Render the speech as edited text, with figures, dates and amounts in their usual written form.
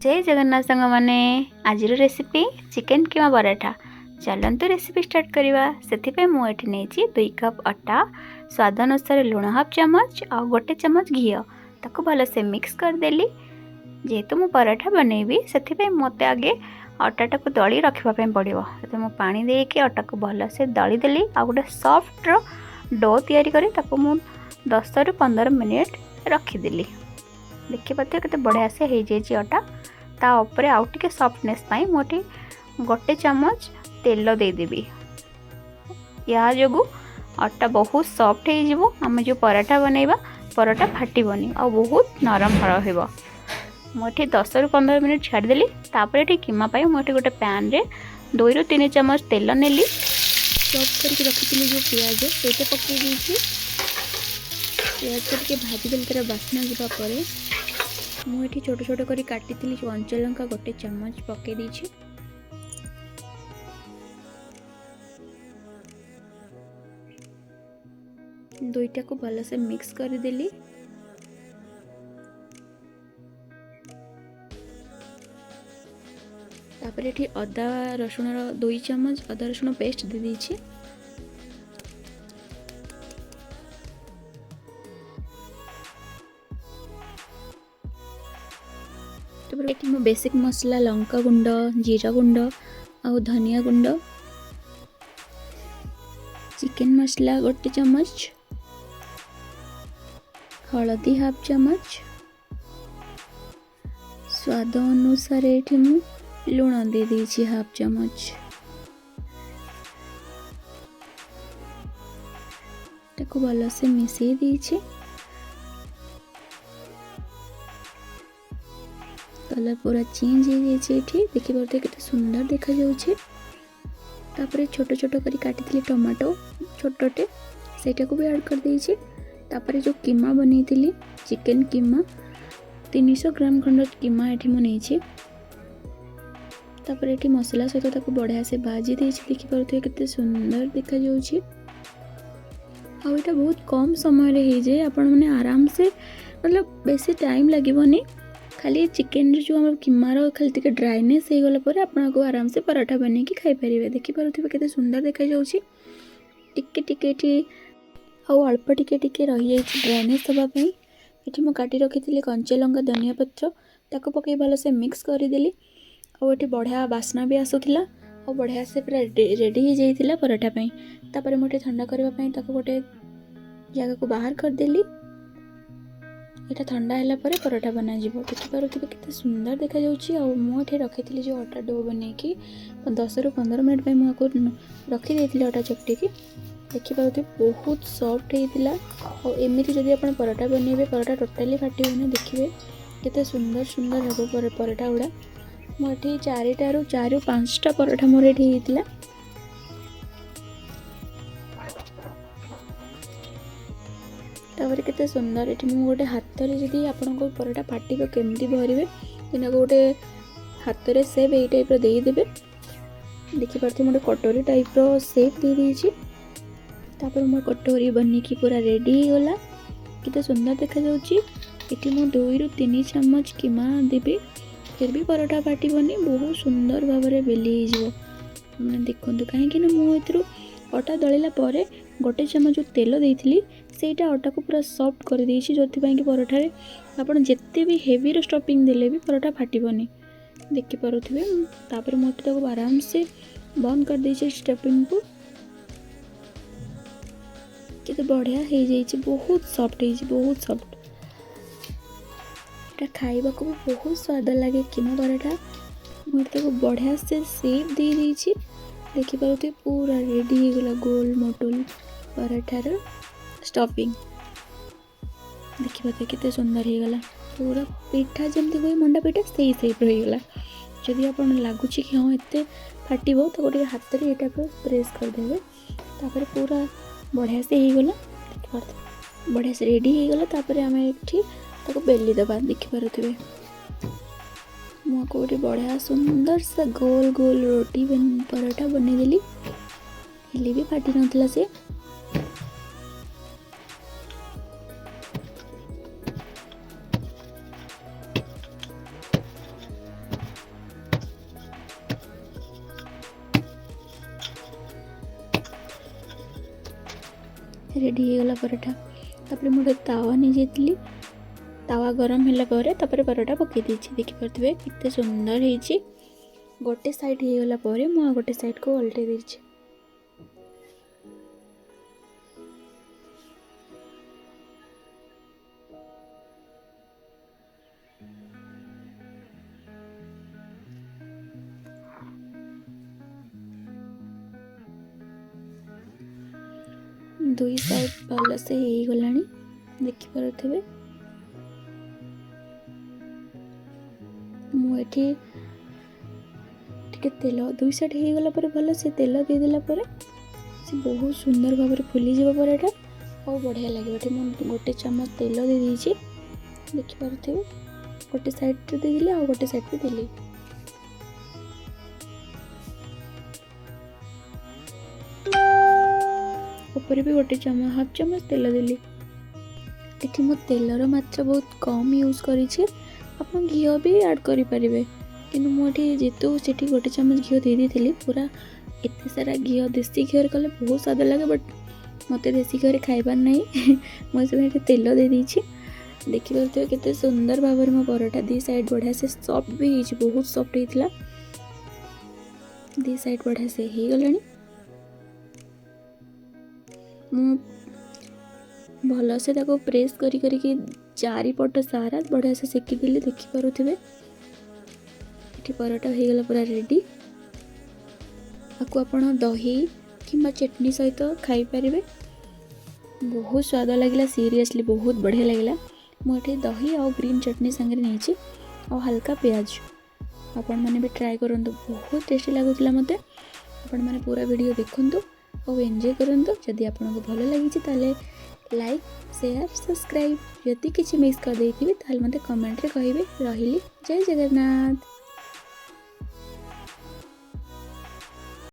जय जगन्नाथ सांग माने आज रेसिपी चिकेन कीमा पराठा। चलतु रेसिपी स्टार्ट करवा। से मुझे नहीं 2 कप अटा, स्वाद अनुसार लुण हाफ चमच और 1 चमच घी ताको भलसे मिक्स करदेली। जेहेतु मु पराठा बनैबी से मत आगे अटाटा को दली रखापी पड़ो। तो मुझे पानी देके अटा को भलसे दली देली। आ गोटे सॉफ्ट डो तैयारी करी ताको मु 10 ରୁ 15 मिनिट रखीदेली। देखी पाते केते बढ़िया से हो जाए अटा। ता ऊपर आउ टिके सॉफ्टनेस पाई मोटी 1 चमच तेल देदेवी। या जोगु अटा बहुत सॉफ्ट हो आम जो पराठा बनैबा पराठा फाटबनी आ बहुत नरम रहिबो। मुझे 10 ରୁ 15 मिनिट छाड़देली। तापर ये कीमा पाई मुझे गोटे पैन रे 2 ରୁ 3 चमच तेल नेली। चॉप करके रखी जो पियाज से पकई दी। पियाज को भाजीदेली तार बास्ना जावापर मुझे छोट छोट कर काटी जो कंचा लंका 1 चमच पकई दी। दुईटा को भलसे मिक्स करदेली। तापर ये अदा रसुण 2 चमच अदा रसुण पेस्ट दे दीची। ये बेसिक मसला लंका गुंड, जीरा गुंड और धनिया गुंड, चिकेन मसला 1 चमच, हलदी हाफ चमच, स्वाद अनुसार ये लुण दे दीची हाफ चमच। ताको भलसे मिसई दीची। कलर पूरा चेंज हो जाए। देखी पारे केते सुंदर देखा जाउछे। तापर छोट छोट करी काटी टमाटो छोटटे सेटा को भी ऐड कर देइछे। तापर जो कीमा बनी थी चिकेन कीमा 300 ग्राम खंड कीमा एठी मु नेइछे। तापर एठी मसला सहित ताको बढ़िया से भाजी देइछे। देखि पारथि केते सुंदर देखा जाउछे। आ एटा बहुत कम समय रे हे जाए। आपण माने आराम से मतलब बेसी टाइम लागबोनी। खाली चिकेन जो हम कीमार खाली टिके ड्राइनेस हो गला पर आपन को आराम से पराठा बने की खाई परिबे। देखि पारथि केते सुंदर देखा जाउछे। टिके टिके आ अल्प टिके टिके रही जाई ड्राइनेस होबा पई। एठी मु काटी रखिथिली कंचा लंका, धनिया पत्र ताको पकई भलो से मिक्स कर देली। आ एठी बढ़िया बास्ना भी आसुथिला और बढ़िया से पूरा रेडी हो जाइथिला पराठा पई। तापर मोटे ठंडा करबा पई ताको गोटे जगह को बाहर कर देली। एटा ठंडा हैला परे पराठा बना जिवो। देखि पारुथिबे केते सुंदर देखा जाउछि। आ मु एठी रखिथिली जो आटा डो बने की 10 ରୁ 15 मिनिट पई मु को रखी देथिली आटा चपटी की। देखि पारुथिबे बहुत सॉफ्ट हेतिला। और एमिति जदि आपण पराठा बनेबे पराठा टोटली फाटिबोनी। देखिबे केते सुंदर सुंदर हबो पराठा उडा। मु एठी 4 ରୁ 5टा पराठा मोर एठी हेतिला। तापर केते सुंदर एठी मु गोटे हाथ रे जदि आपन को पराठा फाटिबो केमती भरिबे इना गोटे हाथ रे सेप ए टाइप रो देई देबे। देखि परथि मोटे कटोरी टाइप रो सेप दे दीची। तापर मोर कटोरी बनी की पूरा रेडी हो गला। केते सुंदर देखा जाउची। एठी मु 2 ରୁ 3 चमच कीमा देबे फिर भी पराठा फाटिबोनी। बहुत सुंदर भाबरे बेली हे जिवो। माने देखंतु काहे कि ना मु एथरो अटा दळिला परे 1 चमच जो तेल देइथिली सेटा अटा को पूरा सॉफ्ट कर देइछि। जोथि पई कि पराठा रे आपण जत्ते भी हेवी रो स्टफिंग देले भी पराठा फाटिबोनी। देखि पारुथिबे। तापर मु ताको आराम से बंद कर देइछि स्टफिंग को। केते बढ़िया हे जाइछि। बहुत सॉफ्ट हे, बहुत सॉफ्ट। एटा खाइबा को भी बहुत स्वाद लागे कीमा पराठा। मु ताको बढ़िया से शेप दे देइछि। देखि पारुथिबे पूरा रेडी हो गला गोल मोटल पराठा रो स्टफिंग। देखि पाते केते सुंदर हो गला। पूरा पिठा जमती कोई मंडा पिठा सही शेप रही गला। जदि आपन लागुछि कि हां एते फाटिबो तो गोटे हाथ रे एटा को प्रेस कर देबे। तापर पूरा बढ़िया से हो गला। बढ़िया से रेडी हो गला। तापर हमें एठी ताको बेली दबा। देखि पारुथिबे मु कोटी बढ़िया सुंदर सा गोल गोल रोटी पराठा बने देली। हिली भी फाटी नथला से। रेडी हो गला पराठा। तापर मुझे तावा नहीं जाइली, तावा गरम होला तापर पराठा पकई देछि। देखि परथिबे किते सुंदर ହେଇछि। गोटे साइड हो गला परे मु गोटे साइड को उल्टे देछि। दुई साइड भल से हो गलानी देखि पारुथिबे। मुझे तेल दुई साइड हो गला पर भल से तेल दे देला पर से बहुत सुंदर भाव में फुली जीव पराठा और बढ़िया लगे। मुझे गोटे चम्मच तेल दे दीजिए देखि पारुथिबे। गोटे साइड रे दे दिले और गोटे साइड पे देली। ऊपर भी गोटे चम्मच हाफ चम्मच तेल देली। ये मो तेलर मात्रा बहुत कम यूज करी। आप घी भी ऐड करें कि मुझे जेतु से गोटे चम्मच घी दे दी पूरा एत सारा घी देसी घी कले बहुत स्वाद लगे। बट मत देसी घी खाइबार नहीं मुझे तेल दे दी। देखिए केते सुंदर भाव में मो पराठा दी साइड बढ़िया से सॉफ्ट भी हो, बहुत सॉफ्ट होता। दी साइड बढ़िया से हो गलानी। भल से प्रेस करी चारिपट सारा बढ़िया से सेकिदेली। देखि पारुथिबे ये पराठा हो गला पूरा रेडी। आपको आपण दही किंबा चटनी सहित खाई पारिबे। बहुत स्वाद लगिला, सीरियसली बहुत बढ़िया लगिला। मुझे दही और ग्रीन चटनी संगे नहीं और हल्का प्याज। आपण मैंने भी ट्राई करंतु, बहुत टेस्टी लगुला मते। आपण मैंने पूरा वीडियो देखंतु और एंजॉय करंतु। जदि आपको भल लगी ताले लाइक शेयर सब्सक्राइब जदि किसी मिस कर देथिबे ताले मते कमेंट रे कहिबे। रहिली जय जगन्नाथ।